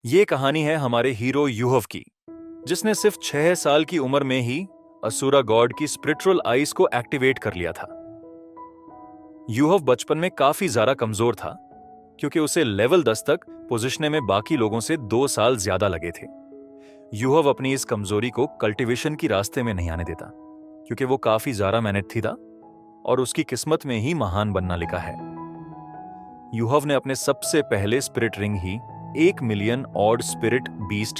ये कहानी है हमारे हीरो यूहव की, जिसने सिर्फ 6 साल की उम्र में ही असुरा गॉड की स्पिरिचुअल आइज को एक्टिवेट कर लिया था। यूहव बचपन में काफी ज्यादा कमजोर था, क्योंकि उसे लेवल 10 तक पोजीशने में बाकी लोगों से 2 साल ज्यादा लगे थे। यूहव अपनी इस कमजोरी को कल्टीवेशन की रास्ते में नहीं आने देता, क्योंकि वो काफी ज्यादा मेहनती था और उसकी किस्मत में ही महान बनना लिखा है। यूहव ने अपने सबसे पहले स्पिरिट रिंग ही 1 मिलियन ऑड स्पिरिट बीस्ट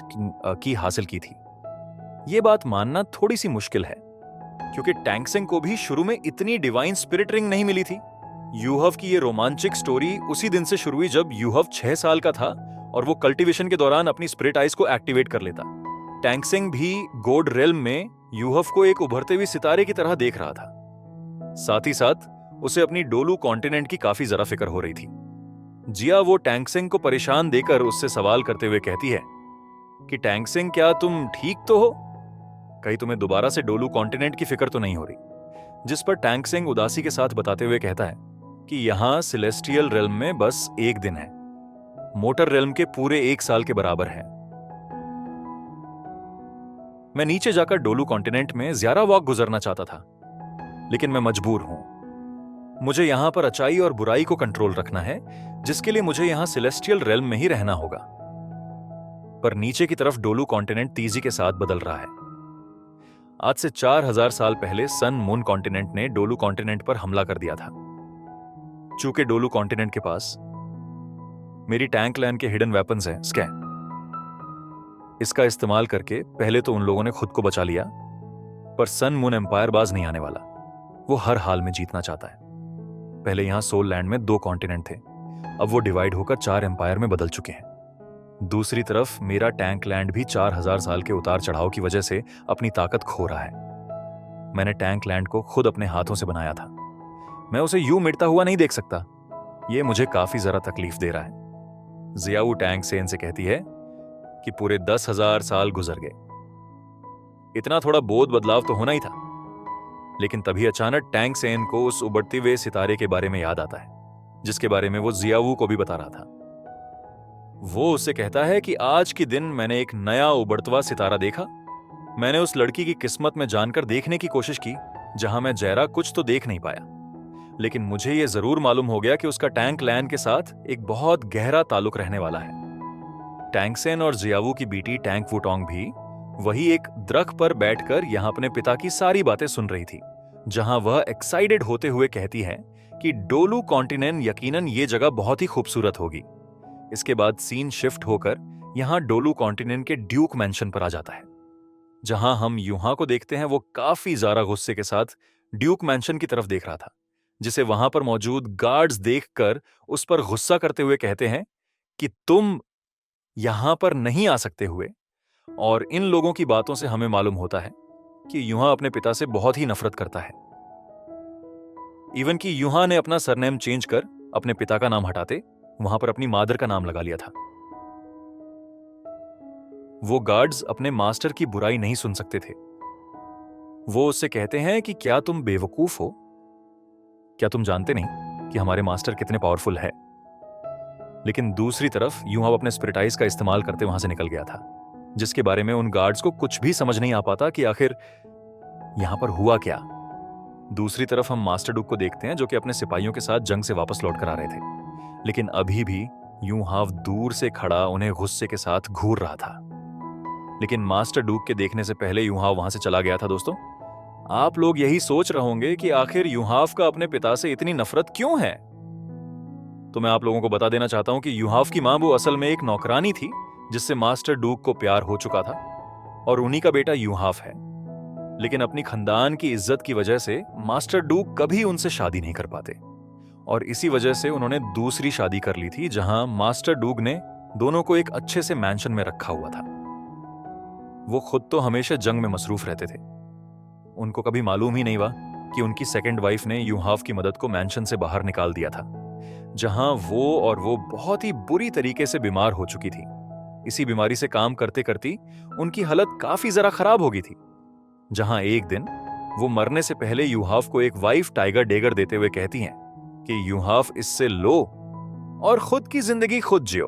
की हासिल की थी। ये बात मानना थोड़ी सी मुश्किल है, क्योंकि टैंक्सिंग को भी शुरू में इतनी डिवाइन स्पिरिट रिंग नहीं मिली थी। यूहव की ये रोमांचक स्टोरी उसी दिन से शुरू हुई जब यूहव 6 साल का था और वो कल्टीवेशन के दौरान अपनी स्पिरिट आइज को एक्टिवेट कर लेता। टैंक्सिंग भी गोड रेल्म में यूहव को एक उभरते हुए सितारे की तरह देख रहा था। साथ ही साथ उसे अपनी डोलू कॉन्टिनेंट की काफी जरा फिक्र हो रही थी। जिया वो टैंक्सिंग को परेशान देकर उससे सवाल करते हुए कहती है कि टैंक्सिंग, क्या तुम ठीक तो हो? कहीं तुम्हें दोबारा से डोलू कॉन्टिनेंट की फिक्र तो नहीं हो रही? जिस पर टैंक्सिंग उदासी के साथ बताते हुए कहता है कि यहां सिलेस्टियल रेल्म में बस एक दिन है, मोटर रेल्म के पूरे 1 साल के बराबर है। मैं नीचे जाकर डोलू कॉन्टिनेंट में ज्यादा वॉक गुजरना चाहता था, लेकिन मैं मजबूर हूं। मुझे यहां पर अच्छाई और बुराई को कंट्रोल रखना है, जिसके लिए मुझे यहां सिलेस्टियल रेल्म में ही रहना होगा। पर नीचे की तरफ डोलू कॉन्टिनेंट तेजी के साथ बदल रहा है। आज से 4000 साल पहले सन मून कॉन्टिनेंट ने डोलू कॉन्टिनेंट पर हमला कर दिया था। चूंकि डोलू कॉन्टिनेंट के पास मेरी टैंक लैंड के हिडन वेपन्स हैं, स्कैन, इसका इस्तेमाल करके पहले तो उन लोगों ने खुद को बचा लिया, पर सन मून एम्पायर बाज नहीं आने वाला। वो हर हाल में जीतना चाहता है। पहले यहां सोल लैंड में 2 कॉन्टिनेंट थे, अब वो डिवाइड होकर 4 एम्पायर में बदल चुके हैं। दूसरी तरफ मेरा टैंक लैंड भी 4000 साल के उतार चढ़ाव की वजह से अपनी ताकत खो रहा है। मैंने टैंक लैंड को खुद अपने हाथों से बनाया था। मैं उसे यूं मिटता हुआ नहीं देख सकता। ये मुझे काफी जरा तकलीफ दे रहा है। जियाऊ टैंक सेन से कहती है कि पूरे 10,000 साल गुजर गए। इतना थोड़ा बोध बदलाव तो होना ही था। लेकिन तभी अचानक टैंक सेन को उस उबड़ते हुए सितारे के बारे में याद आता है, जिसके बारे में वो जियाऊ को भी बता रहा था। वो उससे कहता है कि आज के दिन मैंने एक नया उबड़तवा सितारा देखा। मैंने उस लड़की की किस्मत में जानकर देखने की कोशिश की, जहां मैं जहरा कुछ तो देख नहीं पाया, लेकिन मुझे यह जरूर मालूम हो गया कि उसका टैंक लैंड के साथ एक बहुत गहरा ताल्लुक रहने वाला है। टैंकसेन और जियावू की बेटी टैंक वुटोंग भी वही एक दरख्त पर बैठकर यहां अपने पिता की सारी बातें सुन रही थी, जहां वह एक्साइटेड होते हुए कहती है कि डोलू कॉन्टिनेंट यकीनन ये जगह बहुत ही खूबसूरत होगी। इसके बाद सीन शिफ्ट होकर यहां डोलू कॉन्टिनेंट के ड्यूक मैंशन पर आ जाता है, जहां हम यूहा को देखते हैं। वो काफी ज्यादा गुस्से के साथ ड्यूक मैंशन की तरफ देख रहा था, जिसे वहां पर मौजूद गार्ड्स देखकर उस पर गुस्सा करते हुए कहते हैं कि तुम यहां पर नहीं आ सकते हुए। और इन लोगों की बातों से हमें मालूम होता है कि यूहा अपने पिता से बहुत ही नफरत करता है। इवन कि यूहा ने अपना सरनेम चेंज कर अपने पिता का नाम हटाते वहां पर अपनी मादर का नाम लगा लिया था। वो गार्ड्स अपने मास्टर की बुराई नहीं सुन सकते थे। वो उससे कहते हैं कि क्या तुम बेवकूफ हो? क्या तुम जानते नहीं कि हमारे मास्टर कितने पावरफुल है? लेकिन दूसरी तरफ यूहा अपने स्पिरिटाइज का इस्तेमाल करते वहां से निकल गया था, जिसके बारे में उन गार्ड्स को कुछ भी समझ नहीं आ पाता कि आखिर यहां पर हुआ क्या। दूसरी तरफ हम मास्टर डूक को देखते हैं, जो कि अपने सिपाहियों के साथ जंग से वापस लौट कर आ रहे थे, लेकिन अभी भी यूहाव दूर से खड़ा उन्हें गुस्से के साथ घूर रहा था। लेकिन मास्टर डूक के देखने से पहले यूहाव वहां से चला गया था। दोस्तों, आप लोग यही सोच रहे होंगे कि आखिर यूहाव का अपने पिता से इतनी नफरत क्यों है। तो मैं आप लोगों को बता देना चाहता हूं कि यूहाव की मां वो असल में एक नौकरानी थी, जिससे मास्टर डूक को प्यार हो चुका था, और उन्हीं का बेटा यूहाव है। लेकिन अपनी खानदान की इज्जत की वजह से मास्टर डूक कभी उनसे शादी नहीं कर पाते, और इसी वजह से उन्होंने दूसरी शादी कर ली थी, जहां मास्टर डूक ने दोनों को एक अच्छे से मैंशन में रखा हुआ था। वो खुद तो हमेशा जंग में मसरूफ रहते थे। उनको कभी मालूम ही नहीं हुआ कि उनकी सेकंड वाइफ ने यूहाव की मदद को मैंशन से बाहर निकाल दिया था, जहां वो बहुत ही बुरी तरीके से बीमार हो चुकी थी। इसी बीमारी से काम करते करती उनकी हालत काफी जरा खराब हो गई थी, जहां एक दिन वो मरने से पहले यूहाव को एक वाइफ टाइगर डेगर देते हुए कहती हैं कि यूहाव, इससे लो और खुद की जिंदगी खुद जियो।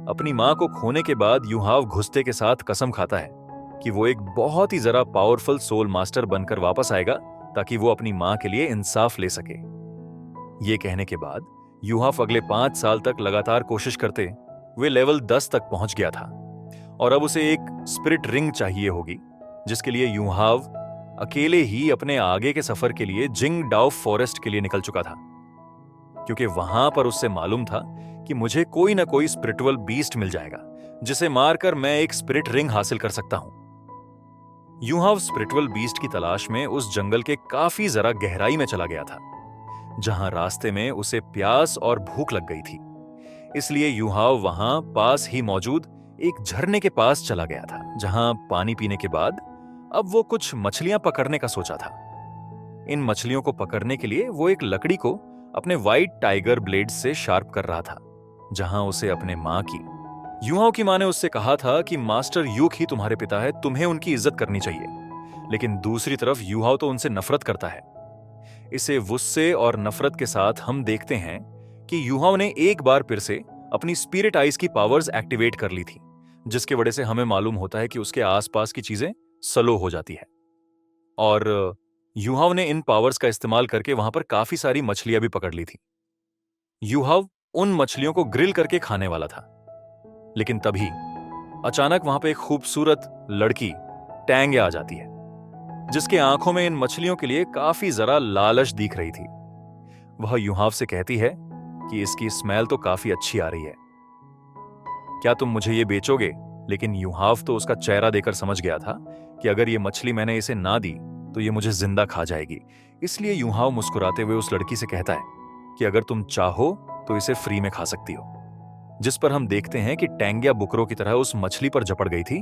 अपनी मां को खोने के बाद यूहाव घुसते के साथ कसम खाता है कि वो एक बहुत ही जरा पावरफुल सोल मास्टर बनकर वापस आएगा ताकि वो अपनी मां के लिए इंसाफ ले सके। ये कहने के बाद यूहाव अगले 5 साल तक लगातार कोशिश करते वे लेवल 10 तक पहुंच गया था और अब उसे एक स्पिरिट रिंग चाहिए होगी, जिसके लिए यूहाव अकेले ही अपने आगे के सफर के लिए जिंग डाओ फॉरेस्ट के लिए निकल चुका था, क्योंकि वहां पर उससे मालूम था कि मुझे कोई ना कोई स्पिरिचुअल बीस्ट मिल जाएगा जिसे मारकर मैं एक स्पिरिट रिंग हासिल कर सकता हूं। यूहाव स्पिरिचुअल बीस्ट की तलाश में उस जंगल के काफी जरा गहराई में चला गया था, जहां रास्ते में उसे प्यास और भूख लग गई थी। इसलिए यूहाव वहां पास ही मौजूद एक झरने के पास चला गया था, जहां पानी पीने के बाद अब वो कुछ मछलियां पकड़ने का सोचा था। इन मछलियों को पकड़ने के लिए वो एक लकड़ी को अपने व्हाइट टाइगर ब्लेड से शार्प कर रहा था, जहां उसे अपने मां की यूहाव की मां ने उससे कहा था कि मास्टर यूक ही तुम्हारे पिता है, तुम्हें उनकी इज्जत करनी चाहिए। लेकिन दूसरी तरफ यूहाव तो उनसे नफरत करता है। इसे गुस्से और नफरत के साथ हम देखते हैं कि यूहाव ने एक बार फिर से अपनी स्पिरिट आइज की पावर्स एक्टिवेट कर ली थी, जिसके वजह से हमें मालूम होता है कि उसके आसपास की चीजें स्लो हो जाती है। और यूहाव ने इन पावर्स का इस्तेमाल करके वहां पर काफी सारी मछलियां भी पकड़ ली थी। यूहाव उन मछलियों को ग्रिल करके खाने वाला था, लेकिन तभी अचानक वहां पर एक खूबसूरत लड़की टैंग्या आ जाती है, जिसके आंखों में इन मछलियों के लिए काफी जरा लालच दिख रही थी। वह यूहाव से कहती है कि इसकी स्मेल तो काफी अच्छी आ रही है, क्या तुम मुझे ये बेचोगे? लेकिन यूहाव तो उसका चेहरा देखकर समझ गया था कि अगर ये मछली मैंने इसे ना दी तो ये मुझे जिंदा खा जाएगी। इसलिए यूहाव मुस्कुराते हुए उस लड़की से कहता है कि अगर तुम चाहो तो इसे फ्री में खा सकती हो। जिस पर हम देखते हैं कि टैंग्या बुकरों की तरह उस मछली पर झपट गई थी।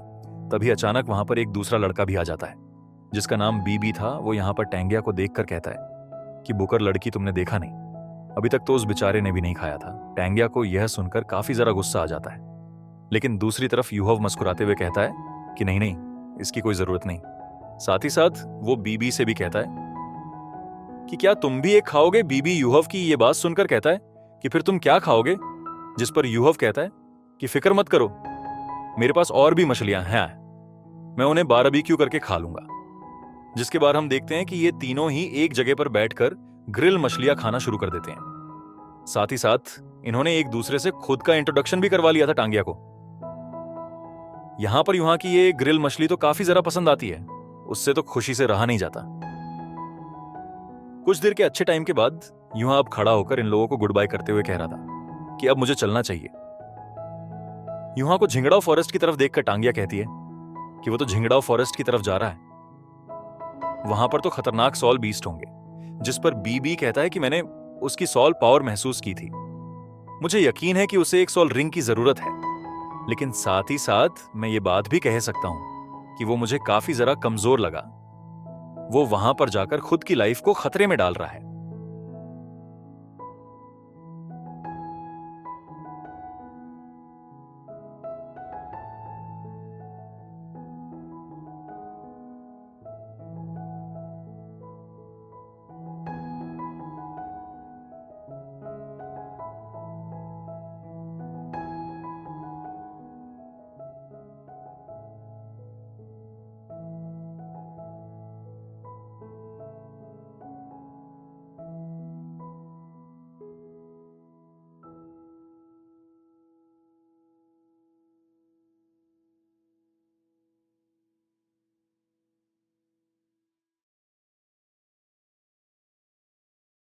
तभी अचानक वहां पर एक दूसरा लड़का भी आ जाता है, जिसका नाम बीबी था। वो यहां पर टैंग्या को देखकर कहता है कि बुकर लड़की तुमने देखा नहीं, अभी तक तो उस बेचारे ने भी नहीं खाया था। टैंग्या को यह सुनकर काफी जरा गुस्सा आ जाता है, लेकिन दूसरी तरफ यूहाव मुस्कुराते हुए कहता है कि नहीं नहीं, इसकी कोई जरूरत नहीं। साथ ही साथ वो बीबी से भी कहता है कि क्या तुम भी एक खाओगे? बीबी यूहाव की ये बात सुनकर कहता है कि फिर तुम क्या खाओगे? जिस पर यूहाव कहता है कि फिक्र मत करो, मेरे पास और भी मछलियां हैं, मैं उन्हें बारबेक्यू करके खा लूंगा। जिसके बाद हम देखते हैं कि ये तीनों ही एक जगह पर बैठकर ग्रिल मछलियां खाना शुरू कर देते हैं। साथ ही साथ इन्होंने एक दूसरे से खुद का इंट्रोडक्शन भी करवा लिया था टांगिया को। यहां पर यूहाव की ये ग्रिल मछली तो काफी जरा पसंद आती है, उससे तो खुशी से रहा नहीं जाता। कुछ देर के अच्छे टाइम के बाद यूहाव खड़ा होकर इन लोगों को गुड बाय करते हुए कह रहा था कि अब मुझे चलना चाहिए। यूहाव को झिंगड़ाव फॉरेस्ट की तरफ देखकर टांगिया कहती है कि वो तो झिंगड़ाव फॉरेस्ट की तरफ जा रहा है, वहां पर तो खतरनाक सॉल बीस्ट होंगे। जिस पर बीबी कहता है कि मैंने उसकी सॉल पावर महसूस की थी, मुझे यकीन है कि उसे एक सॉल रिंग की जरूरत है। लेकिन साथ ही साथ मैं ये बात भी कह सकता हूं कि वो मुझे काफी जरा कमजोर लगा। वो वहां पर जाकर खुद की लाइफ को खतरे में डाल रहा है।